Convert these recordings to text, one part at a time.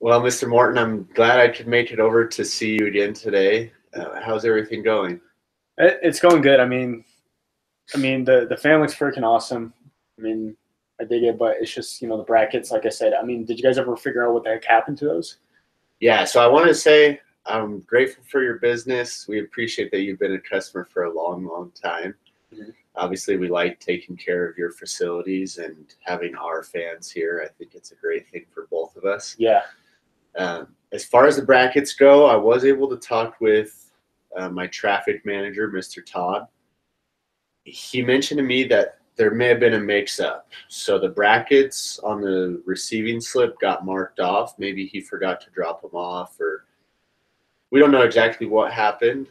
Well, Mr. Morton, I'm glad I could make it over to see you again today. How's everything going? It's going good. I mean the family's freaking awesome. I mean, I dig it, but it's just the brackets. Like I said, I mean, did you guys ever figure out what the heck happened to those? Yeah, so I want to say I'm grateful for your business. We appreciate that you've been a customer for a long, long time. Mhm. Obviously, we like taking care of your facilities and having our fans here. I think it's a great thing for both of us. Yeah. As far as the brackets go, I was able to talk with my traffic manager, Mr. Todd. He mentioned to me that there may have been a mix up. So the brackets on the receiving slip got marked off. Maybe he forgot to drop them off, or we don't know exactly what happened.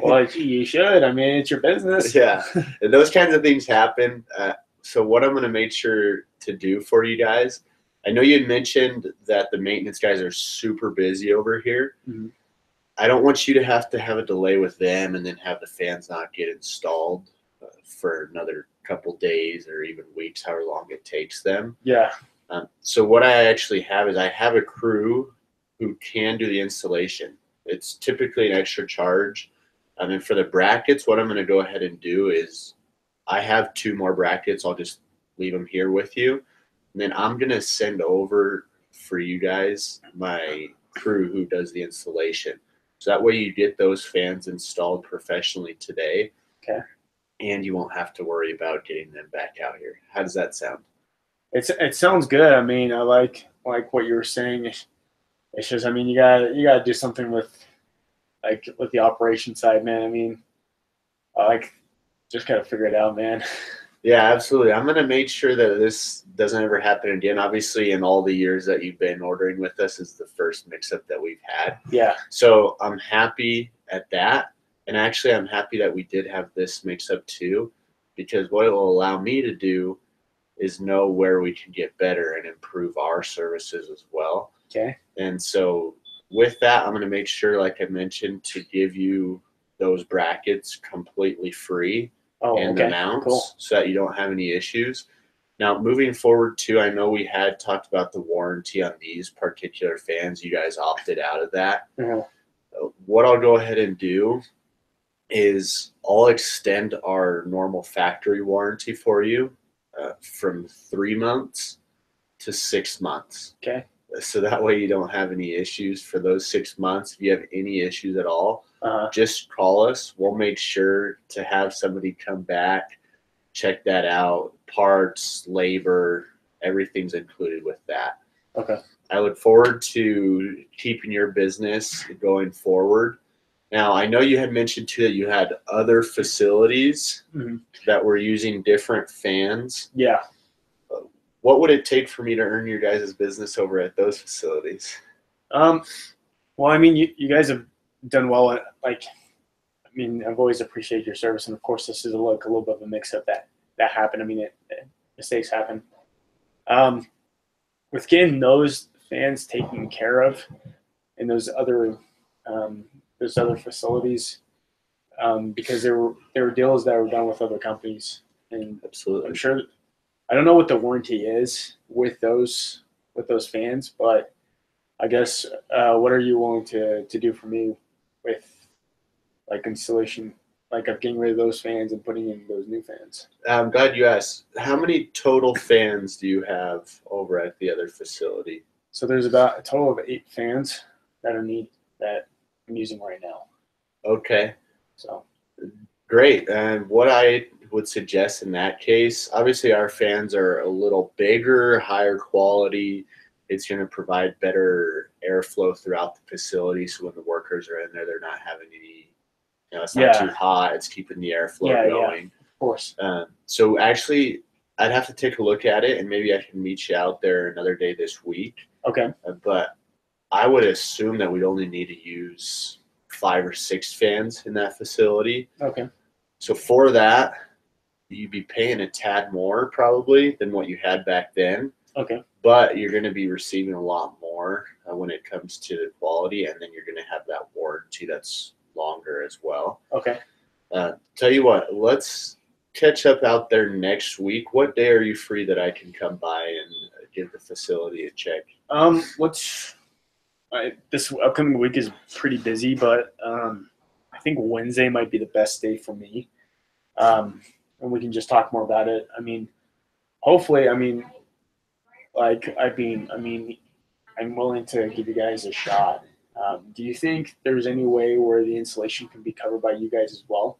Well, you should. I mean, it's your business. Yeah, and those kinds of things happen. So what I'm going to make sure to do for you guys, I know you had mentioned that the maintenance guys are super busy over here. Mhm. I don't want you to have a delay with them and then have the fans not get installed for another couple days or even weeks, however long it takes them. Yeah. So what I actually have is I have a crew who can do the installation. It's typically an extra charge. And for the brackets, what I'm going to go ahead and do is I have two more brackets. I'll just leave them here with you. And then I'm going to send over for you guys my crew who does the installation. So that way you get those fans installed professionally today Okay. and you won't have to worry about getting them back out here. How does that sound? It sounds good. I mean, I like what you were saying. It's just, I mean, you gotta do something with the operation side, man. I mean, I like just gotta figure it out, man. Yeah, absolutely. I'm going to make sure that this doesn't ever happen again. Obviously, in all the years that you've been ordering with us, is the first mix up that we've had. Yeah. So I'm happy at that. And actually, I'm happy that we did have this mix up too, because what it will allow me to do is know where we can get better and improve our services as well. Okay. And so with that, I'm going to make sure, like I mentioned, to give you those brackets completely free Oh, and the okay. Cool. mounts so that you don't have any issues. Now, moving forward, too, I know we had talked about the warranty on these particular fans. You guys opted out of that. Uh-huh. What I'll go ahead and do is I'll extend our normal factory warranty for you from 3 months to 6 months. Okay. So that way you don't have any issues for those 6 months. If you have any issues at all, Uh-huh. just call us. We'll make sure to have somebody come back, check that out. Parts, labor, everything's included with that. Okay. I look forward to keeping your business going forward. Now, I know you had mentioned too that you had other facilities Mhm. that were using different fans. Yeah. What would it take for me to earn your guys' business over at those facilities? Um. Well, I mean, you guys have done well. I mean, I've always appreciated your service, and of course, this is a little bit of a mix-up that happened. I mean, mistakes happen. Um, with getting those fans taken care of in um, those other facilities, because there were deals that were done with other companies, and I'm Absolutely. sure I don't know what the warranty is with those fans, but I guess what are you willing to do for me with like installation, like of getting rid of those fans and putting in those new fans? I'm glad you asked. How many total fans do you have over at the other facility? So there's about a total of 8 fans that I'm using right now. Okay, So great. And what I would suggest in that case, obviously, our fans are a little bigger, higher quality. It's going to provide better airflow throughout the facility. So when the workers are in there, they're not having any, it's not too yeah, hot. It's keeping the airflow yeah, going. of course. So actually, I'd have to take a look at it, and maybe I can meet you out there another day this week. Okay. But I would assume that we'd only need to use 5 or 6 fans in that facility. Okay. So for that, you'd be paying a tad more probably than what you had back then, Okay. but you're going to be receiving a lot more when it comes to the quality, and then you're going to have that warranty that's longer as well. Okay. Tell you what, let's catch up out there next week. What day are you free that I can come by and give the facility a check? What's This upcoming week is pretty busy, but I think Wednesday might be the best day for me. And we can just talk more about it. I mean, hopefully, I'm willing to give you guys a shot. Do you think there's any way where the installation can be covered by you guys as well?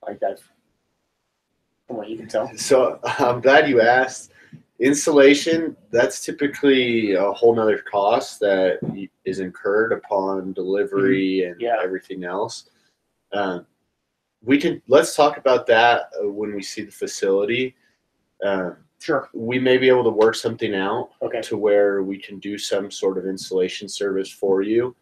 Like that, from what you can tell. So I'm glad you asked. Installation, that's typically a whole nother cost that is incurred upon delivery and Yeah. everything else. Let's talk about that when we see the facility. Sure. We may be able to work something out Okay. to where we can do some sort of installation service for you.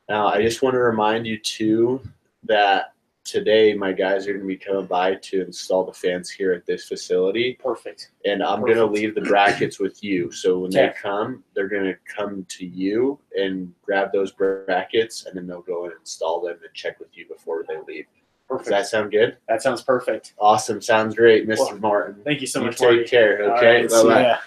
Now, I just want to remind you too that today my guys are going to be coming by to install the fans here at this facility. Perfect. And I'm going to leave the brackets with you. So when they Okay. come, they're going to come to you and grab those brackets, and then they'll go and install them and check with you before they leave. Perfect. Does that sound good? That sounds perfect. Awesome. Sounds great, Mr. Well, Martin. Thank you so You much, Marty. take care, All okay? right, see Bye-bye. ya.